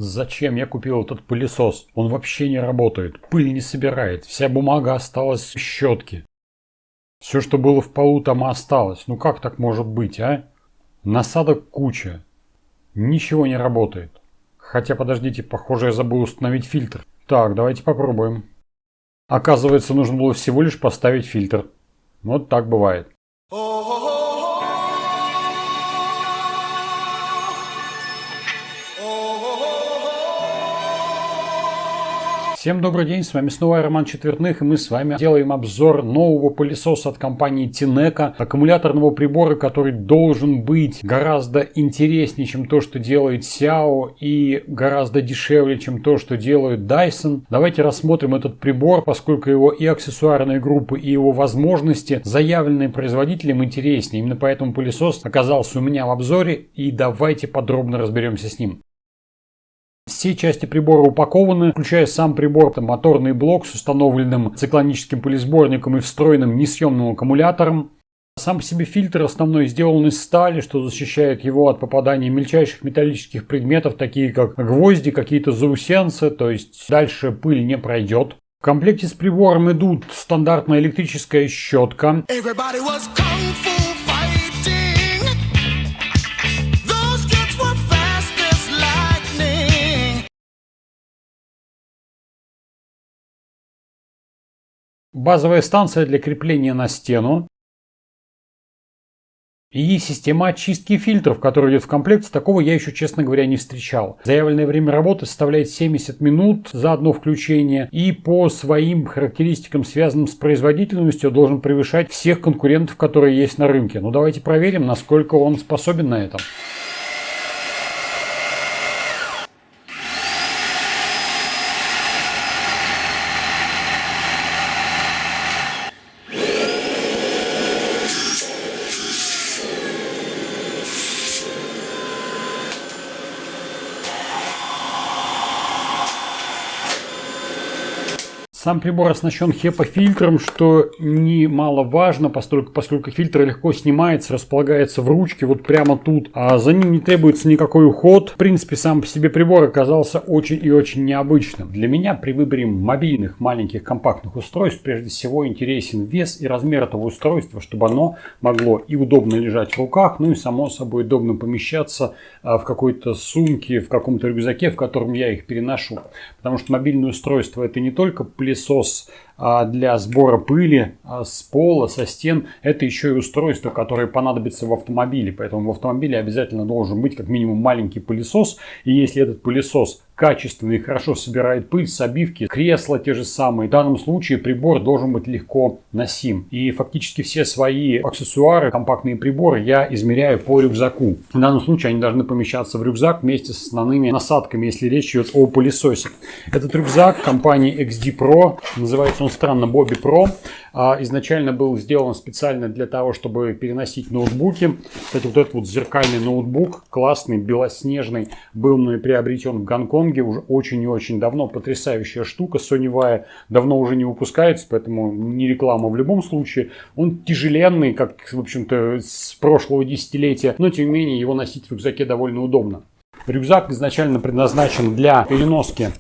Зачем я купил этот пылесос? Он вообще не работает, пыль не собирает, вся бумага осталась в щетке. Все, что было в полу, там и осталось. Ну как так может быть, а? Насадок куча. Ничего не работает. Хотя, подождите, похоже, я забыл установить фильтр. Так, давайте попробуем. Оказывается, нужно было всего лишь поставить фильтр. Вот так бывает. Всем добрый день, с вами снова я, Роман Четвертных, и мы с вами делаем обзор нового пылесоса от компании Tineco, аккумуляторного прибора, который должен быть гораздо интереснее, чем то, что делает Xiao, и гораздо дешевле, чем то, что делает Dyson. Давайте рассмотрим этот прибор, поскольку его и аксессуарные группы, и его возможности, заявленные производителем, интереснее. Именно поэтому пылесос оказался у меня в обзоре, и давайте подробно разберемся с ним. Все части прибора упакованы, включая сам прибор, моторный блок с установленным циклоническим пылесборником и встроенным несъемным аккумулятором. Сам по себе фильтр основной сделан из стали, что защищает его от попадания мельчайших металлических предметов, такие как гвозди, какие-то заусенцы, то есть дальше пыль не пройдет. В комплекте с прибором идут стандартная электрическая щетка. Базовая станция для крепления на стену. И система очистки фильтров, которая идет в комплекте, такого я еще, честно говоря, не встречал. Заявленное время работы составляет 70 минут за одно включение. И по своим характеристикам, связанным с производительностью, должен превышать всех конкурентов, которые есть на рынке. Ну давайте проверим, насколько он способен на это. Сам прибор оснащен HEPA-фильтром, что немаловажно, поскольку фильтр легко снимается, располагается в ручке вот прямо тут, а за ним не требуется никакой уход. В принципе, сам по себе прибор оказался очень и очень необычным. Для меня при выборе мобильных маленьких компактных устройств прежде всего интересен вес и размер этого устройства, чтобы оно могло и удобно лежать в руках, ну и само собой удобно помещаться в какой-то сумке, в каком-то рюкзаке, в котором я их переношу. Потому что мобильное устройство — это не только пылесос для сбора пыли с пола, со стен, это еще и устройство, которое понадобится в автомобиле. Поэтому в автомобиле обязательно должен быть как минимум маленький пылесос. И если этот пылесос качественный и хорошо собирает пыль с обивки, кресла те же самые, в данном случае прибор должен быть легко носим. И фактически все свои аксессуары, компактные приборы я измеряю по рюкзаку. В данном случае они должны помещаться в рюкзак вместе с основными насадками, если речь идет о пылесосе. Этот рюкзак компании XD Pro, называется он странно Bobby Pro, изначально был сделан специально для того, чтобы переносить ноутбуки. Кстати, вот этот вот зеркальный ноутбук, классный, белоснежный, был мной приобретен в Гонконге уже очень и очень давно. Потрясающая штука, соневая, давно уже не выпускается, поэтому не реклама в любом случае. Он тяжеленный, как, в общем-то, с прошлого десятилетия, но тем не менее его носить в рюкзаке довольно удобно. Рюкзак изначально предназначен для переноски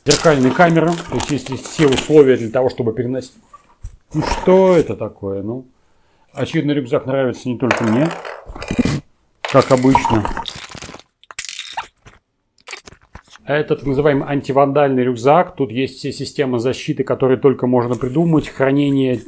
зеркальной камеры, то есть есть все условия для того, чтобы переносить. Ну что это такое? Ну, очевидно, рюкзак нравится не только мне, как обычно. Это так называемый антивандальный рюкзак. Тут есть все системы защиты, которые только можно придумать. Хранение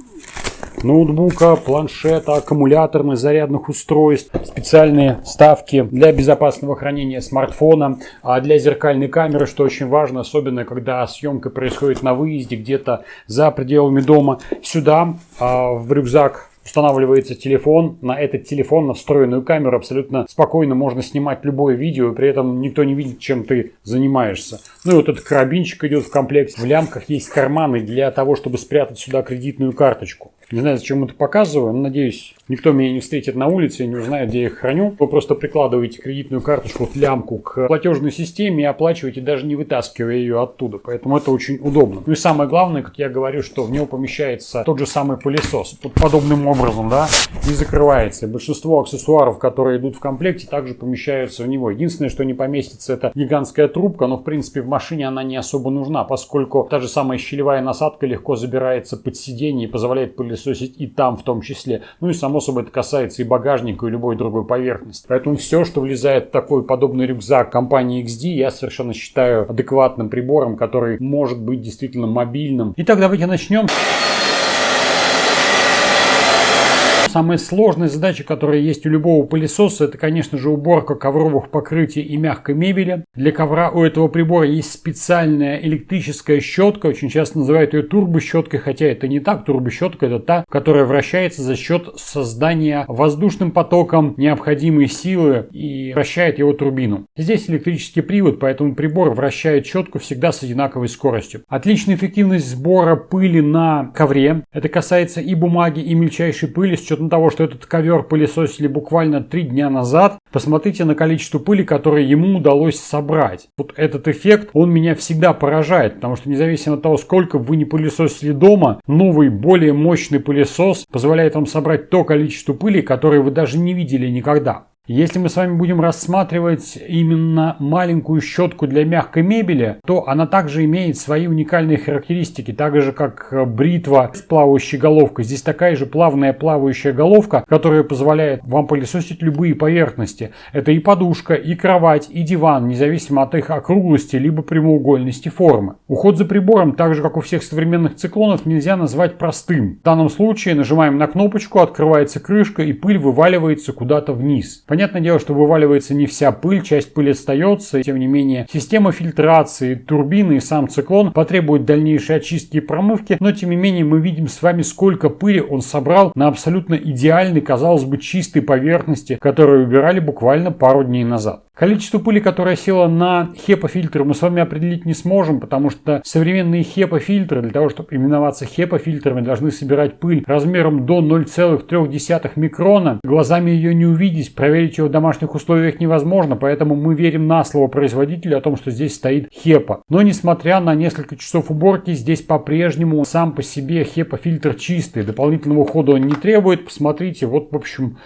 ноутбука, планшета, аккумуляторных зарядных устройств, специальные вставки для безопасного хранения смартфона, а для зеркальной камеры, что очень важно, особенно когда съемка происходит на выезде где-то за пределами дома. Сюда в рюкзак устанавливается телефон. На этот телефон, на встроенную камеру абсолютно спокойно можно снимать любое видео, и при этом никто не видит, чем ты занимаешься. Ну и вот этот карабинчик идет в комплекте. В лямках есть карманы для того, чтобы спрятать сюда кредитную карточку. Не знаю, зачем это показываю, но надеюсь, никто меня не встретит на улице и не узнает, где я их храню. Вы просто прикладываете кредитную карточку в лямку к платежной системе и оплачиваете, даже не вытаскивая ее оттуда. Поэтому это очень удобно. Ну и самое главное, как я говорю, что в него помещается тот же самый пылесос. Вот подобным образом, да, и закрывается. И большинство аксессуаров, которые идут в комплекте, также помещаются в него. Единственное, что не поместится, это гигантская трубка, но в принципе в машине она не особо нужна, поскольку та же самая щелевая насадка легко забирается под сиденье и позволяет пылесосить и там в том числе. Ну и само собой это касается и багажника, и любой другой поверхности. Поэтому все, что влезает в такой подобный рюкзак компании XD, я совершенно считаю адекватным прибором, который может быть действительно мобильным. Итак, давайте начнем. Самая сложная задача, которая есть у любого пылесоса, это, конечно же, уборка ковровых покрытий и мягкой мебели. Для ковра у этого прибора есть специальная электрическая щетка, очень часто называют ее турбощеткой, хотя это не так. Турбощетка — это та, которая вращается за счет создания воздушным потоком необходимой силы и вращает его турбину. Здесь электрический привод, поэтому прибор вращает щетку всегда с одинаковой скоростью. Отличная эффективность сбора пыли на ковре. Это касается и бумаги, и мельчайшей пыли, с учетом того, что этот ковер пылесосили буквально 3 дня назад. Посмотрите на количество пыли, которое ему удалось собрать. Вот этот эффект, он меня всегда поражает, потому что независимо от того, сколько вы не пылесосили дома, новый, более мощный пылесос позволяет вам собрать то количество пыли, которое вы даже не видели никогда. Если мы с вами будем рассматривать именно маленькую щетку для мягкой мебели, то она также имеет свои уникальные характеристики, так же как бритва с плавающей головкой. Здесь такая же плавная плавающая головка, которая позволяет вам пылесосить любые поверхности. Это и подушка, и кровать, и диван, независимо от их округлости либо прямоугольности формы. Уход за прибором, так же как у всех современных циклонов, нельзя назвать простым. В данном случае нажимаем на кнопочку, открывается крышка и пыль вываливается куда-то вниз. Понятное дело, что вываливается не вся пыль, часть пыли остается. Тем не менее, система фильтрации, турбины и сам циклон потребуют дальнейшей очистки и промывки. Но тем не менее, мы видим с вами, сколько пыли он собрал на абсолютно идеальной, казалось бы, чистой поверхности, которую убирали буквально пару дней назад. Количество пыли, которое село на HEPA-фильтры, мы с вами определить не сможем, потому что современные HEPA-фильтры, для того, чтобы именоваться HEPA-фильтрами, должны собирать пыль размером до 0,3 микрона. Глазами ее не увидеть, проверить ее в домашних условиях невозможно, поэтому мы верим на слово производителя о том, что здесь стоит HEPA. Но несмотря на несколько часов уборки, здесь по-прежнему сам по себе HEPA-фильтр чистый, дополнительного ухода он не требует. Посмотрите, вот в общем...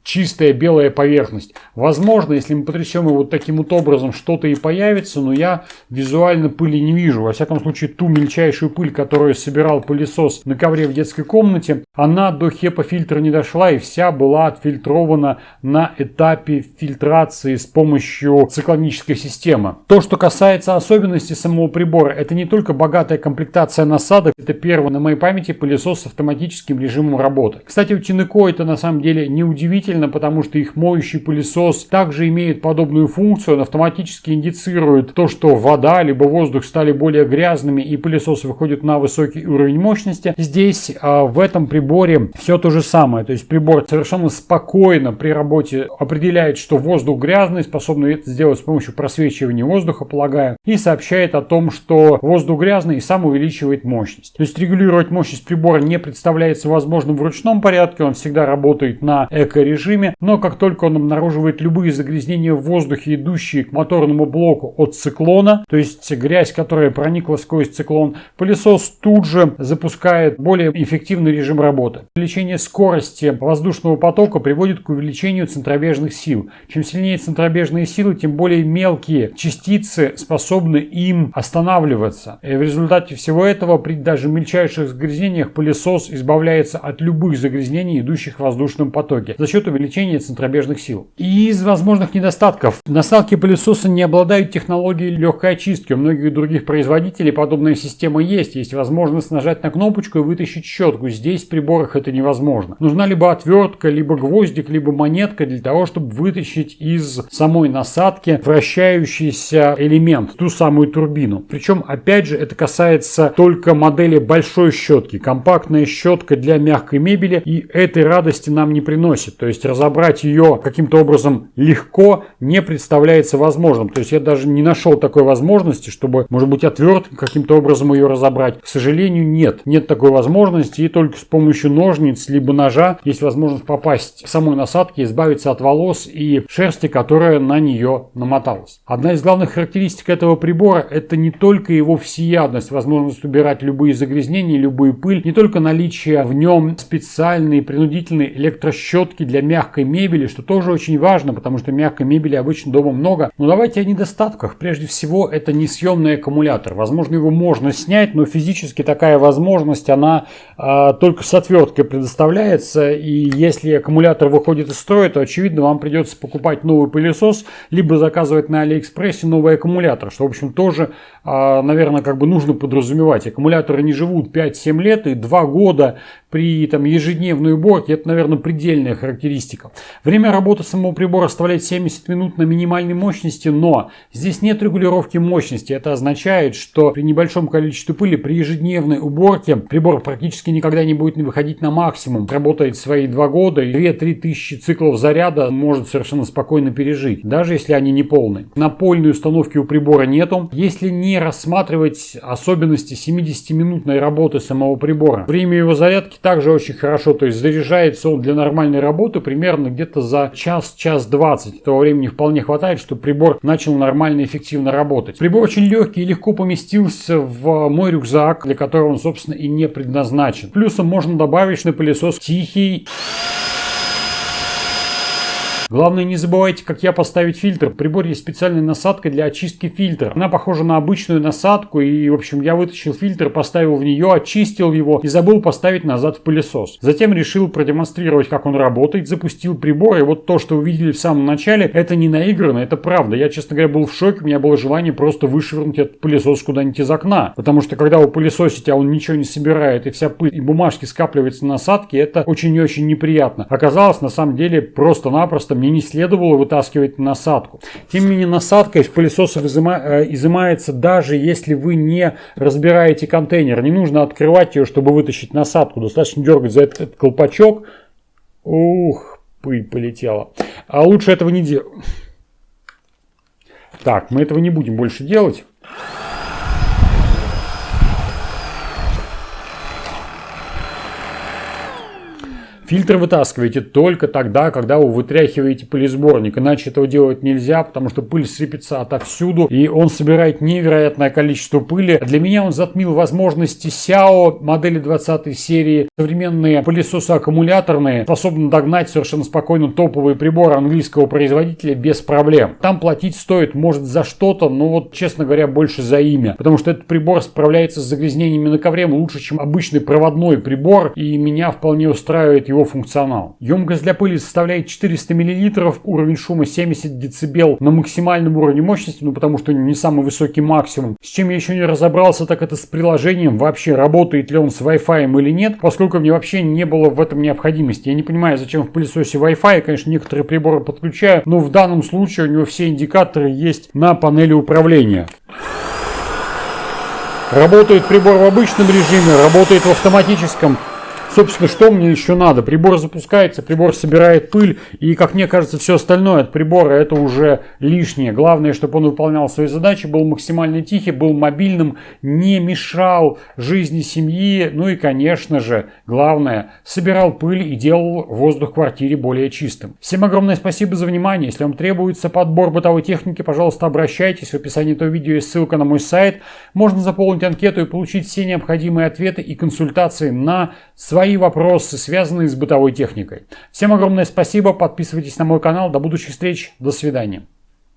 чистая белая поверхность. Возможно, если мы потрясем его вот таким вот образом, что-то и появится, но я визуально пыли не вижу. Во всяком случае, ту мельчайшую пыль, которую собирал пылесос на ковре в детской комнате, она до HEPA-фильтра не дошла и вся была отфильтрована на этапе фильтрации с помощью циклонической системы. То, что касается особенностей самого прибора, это не только богатая комплектация насадок, это первый на моей памяти пылесос с автоматическим режимом работы. Кстати, у Tineco это на самом деле неудивительно, потому что их моющий пылесос также имеет подобную функцию. Он автоматически индицирует то, что вода либо воздух стали более грязными и пылесос выходит на высокий уровень мощности. Здесь в этом приборе все то же самое. То есть прибор совершенно спокойно при работе определяет, что воздух грязный, способный это сделать с помощью просвечивания воздуха, полагаю, и сообщает о том, что воздух грязный и сам увеличивает мощность. То есть регулировать мощность прибора не представляется возможным в ручном порядке. Он всегда работает на эко-режиме. Но как только он обнаруживает любые загрязнения в воздухе, идущие к моторному блоку от циклона, то есть грязь, которая проникла сквозь циклон, пылесос тут же запускает более эффективный режим работы. Увеличение скорости воздушного потока приводит к увеличению центробежных сил. Чем сильнее центробежные силы, тем более мелкие частицы способны им останавливаться. И в результате всего этого при даже мельчайших загрязнениях пылесос избавляется от любых загрязнений, идущих в воздушном потоке, за счет увеличения центробежных сил. И из возможных недостатков. Насадки пылесоса не обладают технологией легкой очистки. У многих других производителей подобная система есть. Есть возможность нажать на кнопочку и вытащить щетку. Здесь в приборах это невозможно. Нужна либо отвертка, либо гвоздик, либо монетка для того, чтобы вытащить из самой насадки вращающийся элемент, ту самую турбину. Причем, опять же, это касается только модели большой щетки. Компактная щетка для мягкой мебели и этой радости нам не приносит. То есть разобрать ее каким-то образом легко не представляется возможным. То есть я даже не нашел такой возможности, чтобы, может быть, отверткой каким-то образом ее разобрать. К сожалению, нет. Нет такой возможности, и только с помощью ножниц либо ножа есть возможность попасть к самой насадке, избавиться от волос и шерсти, которая на нее намоталась. Одна из главных характеристик этого прибора — это не только его всеядность, возможность убирать любые загрязнения, любую пыль, не только наличие в нем специальной принудительной электрощетки для мягкой мебели, что тоже очень важно, потому что мягкой мебели обычно дома много. Но давайте о недостатках. Прежде всего, это несъемный аккумулятор. Возможно, его можно снять, но физически такая возможность, она только с отверткой предоставляется. И если аккумулятор выходит из строя, то, очевидно, вам придется покупать новый пылесос, либо заказывать на Алиэкспрессе новый аккумулятор, что, в общем, тоже, наверное, нужно подразумевать. Аккумуляторы не живут 5-7 лет, и 2 года при ежедневной уборке — это, наверное, предельная характеристика. Время работы самого прибора составляет 70 минут на минимальной мощности, но здесь нет регулировки мощности. Это означает, что при небольшом количестве пыли, при ежедневной уборке прибор практически никогда не будет выходить на максимум. Работает свои 2 года, и 2-3 тысячи циклов заряда может совершенно спокойно пережить, даже если они не полные. Напольной установки у прибора нету. Если не рассматривать особенности 70-минутной работы самого прибора, время его зарядки также очень хорошо, то есть заряжается он для нормальной работы примерно где-то за час 20. Этого времени вполне хватает, чтобы прибор начал нормально и эффективно работать. Прибор очень легкий и легко поместился в мой рюкзак, для которого он, собственно, и не предназначен. Плюсом можно добавить, что пылесос тихий. Главное, не забывайте, как я, поставить фильтр. В приборе есть специальная насадка для очистки фильтра. Она похожа на обычную насадку, и, в общем, я вытащил фильтр, поставил в нее, очистил его и забыл поставить назад в пылесос. Затем решил продемонстрировать, как он работает, запустил прибор, и вот то, что вы видели в самом начале, это не наигранно, это правда. Я, честно говоря, был в шоке, у меня было желание просто вышвырнуть этот пылесос куда-нибудь из окна. Потому что, когда вы пылесосите, а он ничего не собирает, и вся пыль и бумажки скапливаются на насадке, это очень и очень неприятно. Оказалось, на самом деле, просто-напросто мне не следовало вытаскивать насадку. Тем не менее, насадка из пылесосов изымается, даже если вы не разбираете контейнер. Не нужно открывать ее, чтобы вытащить насадку. Достаточно дергать за этот колпачок. Ух, пыль полетела. А лучше этого не делать. Так, мы этого не будем больше делать. Фильтр вытаскиваете только тогда, когда вы вытряхиваете пылесборник. Иначе этого делать нельзя, потому что пыль сыпется отовсюду, и он собирает невероятное количество пыли. Для меня он затмил возможности Xiao модели 20 серии. Современные пылесосы аккумуляторные способны догнать совершенно спокойно топовые приборы английского производителя без проблем. Там платить стоит, может, за что-то, но вот, честно говоря, больше за имя. Потому что этот прибор справляется с загрязнениями на ковре лучше, чем обычный проводной прибор, и меня вполне устраивает его функционал. Емкость для пыли составляет 400 мл, уровень шума 70 дБ на максимальном уровне мощности, потому что не самый высокий максимум. С чем я еще не разобрался, так это с приложением, вообще работает ли он с Wi-Fi или нет, поскольку мне вообще не было в этом необходимости. Я не понимаю, зачем в пылесосе Wi-Fi, я, конечно, некоторые приборы подключаю, но в данном случае у него все индикаторы есть на панели управления. Работает прибор в обычном режиме, работает в автоматическом. Собственно, что мне еще надо? Прибор запускается, прибор собирает пыль, и, как мне кажется, все остальное от прибора это уже лишнее. Главное, чтобы он выполнял свои задачи, был максимально тихий, был мобильным, не мешал жизни семьи, ну и, конечно же, главное, собирал пыль и делал воздух в квартире более чистым. Всем огромное спасибо за внимание. Если вам требуется подбор бытовой техники, пожалуйста, обращайтесь. В описании этого видео есть ссылка на мой сайт. Можно заполнить анкету и получить все необходимые ответы и консультации на свои вопросы, связанные с бытовой техникой. Всем огромное спасибо, подписывайтесь на мой канал, до будущих встреч, до свидания.